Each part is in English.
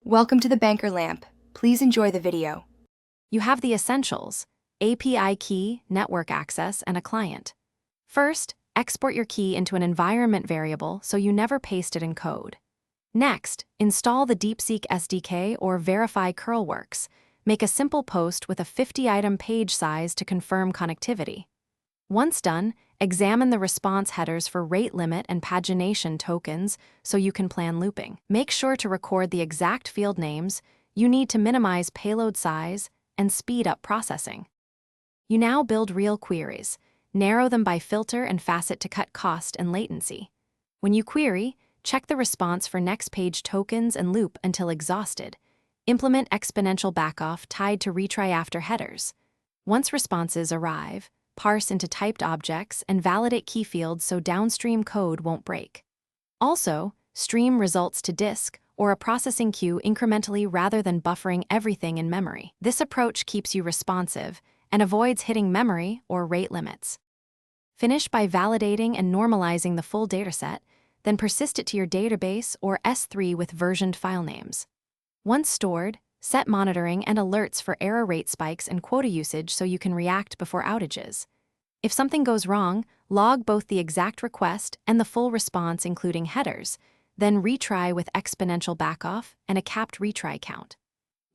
Welcome to the Banker Lamp. Please enjoy the video. You have the essentials: API key, network access, and a client. First, export your key into an environment variable so you never paste it in code. Next, install the Deepseek SDK or verify curlworks. Make a simple post with a 50-item page size to confirm connectivity. Once done, examine the response headers for rate limit and pagination tokens so you can plan looping. Make sure to record the exact field names. You need to minimize payload size and speed up processing. You now build real queries. Narrow them by filter and facet to cut cost and latency. When you query, check the response for next page tokens and loop until exhausted. Implement exponential backoff tied to retry after headers. Once responses arrive, parse into typed objects and validate key fields so downstream code won't break. Also, stream results to disk or a processing queue incrementally rather than buffering everything in memory. This approach keeps you responsive and avoids hitting memory or rate limits. Finish by validating and normalizing the full dataset, then persist it to your database or S3 with versioned file names. Once stored, set monitoring and alerts for error rate spikes and quota usage so you can react before outages. If something goes wrong, log both the exact request and the full response including headers, then retry with exponential backoff and a capped retry count.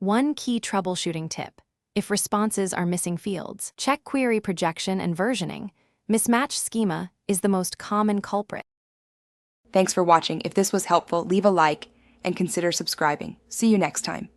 One key troubleshooting tip: if responses are missing fields, check query projection and versioning. Mismatched schema is the most common culprit. Thanks for watching. If this was helpful, leave a like and consider subscribing. See you next time.